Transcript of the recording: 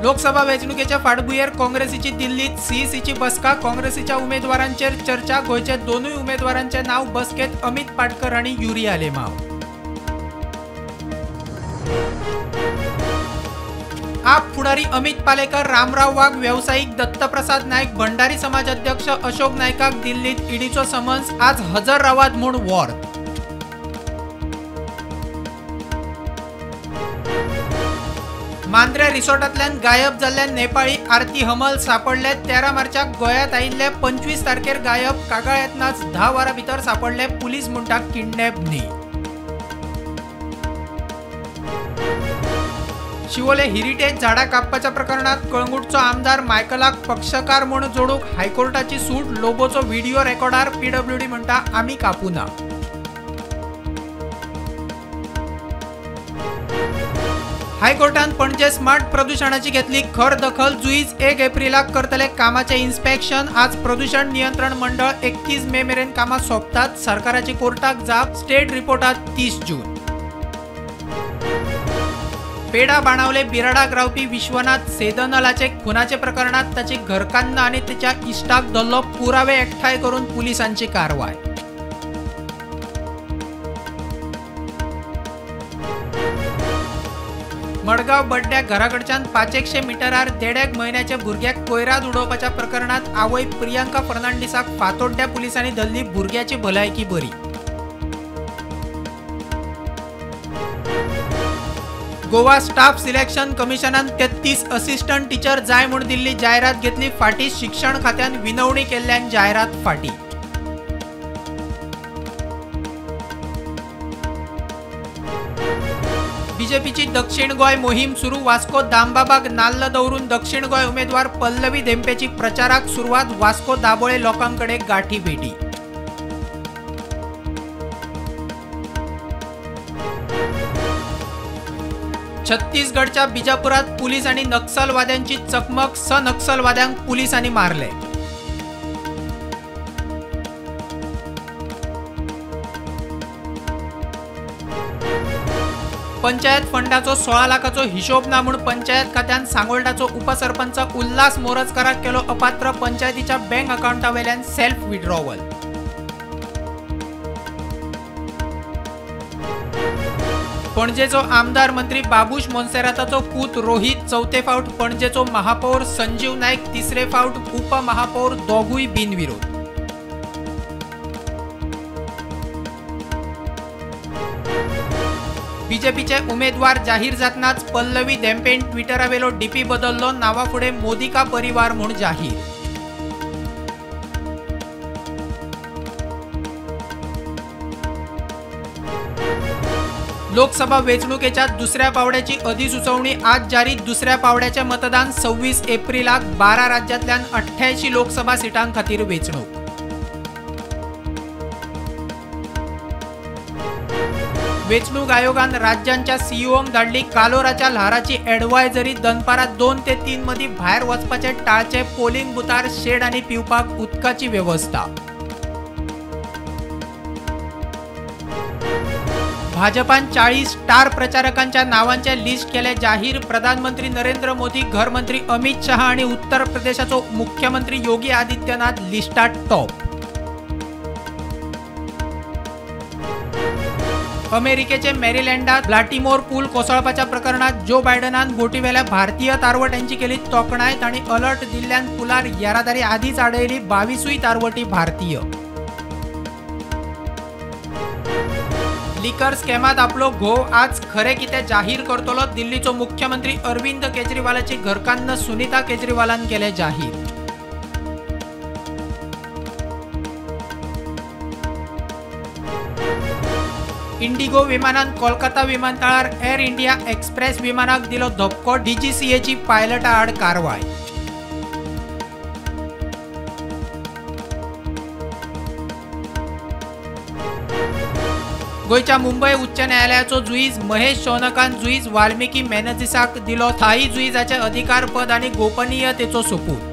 लोकसभा वेंचणुकेच्या फाटभुंयेर काँग्रेसीची दिल्लीत सीईसीची बसका। काँग्रेसीच्या उमेदवारांचेर चर्चा। गोंयचे दोनूय उमेदवारांचे नाव बसकेत अमित पाटकर आनी युरी आलेमाव। आप फुडारी अमित पालेकर, रामराव वाघ, व्यावसायिक दत्तप्रसाद नायक, भंडारी समाज अध्यक्ष अशोक नायकाक दिल्लीत ईडीचो समन्स। आज हजर रावात म्हूण वॉर्ड। मांद्रे रिसॉर्टांतल्यान गायब जाल्ल्या नेपाळी आरती हमल सापडले। 13 मार्चाक गोंयांत आयिल्ले 25 तारखेर गायब। कागाळ येतनाच 10 वरां भितर सापडले। पुलीस म्हणटात किडनॅप न्ही। शिवोले हेरिटेज झाडां कापपाच्या प्रकरणात कळंगूटचो आमदार मायकलाक पक्षकार म्हूण जोडूंक हायकोर्टाची सूट। लोबोचो व्हिडिओ रेकॉर्डार पीडब्ल्यूडी म्हणटा आमी कापूना। हायकोर्टान पणजे स्मार्ट प्रदूषणाची घेतली खर दखल। जुईज 1 एप्रिलाक करतले कामाचे इन्स्पेक्शन। आज प्रदूषण नियंत्रण मंडळ 31 मे मेरेन कामां सोंपतात। सरकाराची कोर्टाक जाप। स्टेट रिपोर्टात 30 जून। पेडा बाणावले बिराडाक रावपी विश्वनाथ सेदनलाचे खुनाचे प्रकरणात ताची घरकान्न आनी तिच्या इश्टाक धरलो। पुरावे एकठांय करून पुलिसांची कारवाय। मडगांव बड्ड्या घराकडच्यान 500 मिटरार 1.5 म्हयन्याच्या भुरग्याक कोयरात उडोवपाच्या प्रकरणात आवय प्रियांका फर्नांडिसाक फातोड्ड्या पुलिसांनी धरली। भुरग्याची भलायकी बरी। गोवा स्टाफ सिलेक्शन कमिशनान 33 असिस्टंट टीचर जाय म्हूण दिल्ली जायरात घेतली। फाटीं शिक्षण खात्यान विनवणी केल्ल्यान जायरात फाटी। बीजेपीची दक्षिण गोंय मोहीम सुरू। वास्को दामबाबाक नाल्ल दवरून दक्षिण गोंय उमेदवार पल्लवी धेंपेची प्रचाराक सुरवात। वास्को दाबोळे लोकांकडे गाठी भेटी। छत्तीसगडच्या बिजापुरात पुलीस आणि नक्षलवाद्यांची चकमक। 6 नक्षलवाद्यांक पुलिसांनी मारले। पंचायत फंडाचो 16 लाखाचो हिशोब ना म्हूण पंचायत खात्यान सांगोलडाचो उपसरपंच उल्हास मोरजकाराक केलो अपात्र। पंचायतीच्या बँक अकाउंटावेल्यान सेल्फ विड्रॉवल। पणजेचो आमदार मंत्री बाबूश मोन्सेराताचो पूत रोहित 4थे फावट पणजेचो महापौर। संजीव नायक 3रे फावट उपमहापौर। दोगूय बिनविरोध। बीजेपीचे उमेदवार जाहीर जातनाच पल्लवी धेंपेन ट्विटरावेलो डीपी बदललो। नावा फुडें मोदिका परिवार म्हूण जाहीर। लोकसभा वेंचणुकेच्या दुसऱ्या पावड्याची अधिसुचोवणी आज जारी। दुसऱ्या पावड्याचे मतदान 26 एप्रिलाक। 12 राज्यांतल्यान 88 लोकसभा सिटां खातीर वेंचणूक। वेंचणूक आयोगान राज्यांच्या सीईओंक धाडली कालोराच्या ल्हाराची एडवायझरी। दनपारां 2 ते 3 मदीं भायर वचपाचे टाळचे। पोलिंग बुथार शेड आनी पिवपाक उदकाची वेवस्था। भाजपान 40 स्टार प्रचारकांच्या नावांचे लिस्ट केले जाहीर। प्रधानमंत्री नरेंद्र मोदी, गृहमंत्री अमित शाह आणि उत्तर प्रदेशाचो मुख्यमंत्री योगी आदित्यनाथ लिस्टात टॉप। अमेरिकेचे मेरीलँडात ब्लाटिमोर पूल कोसळपाच्या प्रकरणात जो बायडनान बोटीवेल्या भारतीय तारवट्यांची केली तोखणाय। तांणी अलर्ट दिल्ल्यान पुलार येरादारी आदींच आडयली। 22 तारवटी भारतीय। लिकर स्कॅमात आपलो घोव आज खरे कितें जाहीर करतलो। दिल्लीचो मुख्यमंत्री अरविंद केजरीवालाची घरकान्न सुनीता केजरीवालान केले जाहीर। इंडिगो विमानान कोलकाता विमानतळार एअर इंडिया एक्सप्रेस विमानाक दिलो धपको। डीजीसीएची पायलटा आड कारवाय। गोयच्या मुंबय उच्च न्यायालयाचो जुईज महेश शौनकान जुईज वाल्मिकी मेनझिसाक दिलो स्थायी जुईजाचे अधिकारपद आनी गोपनीयतेचो सोपूत।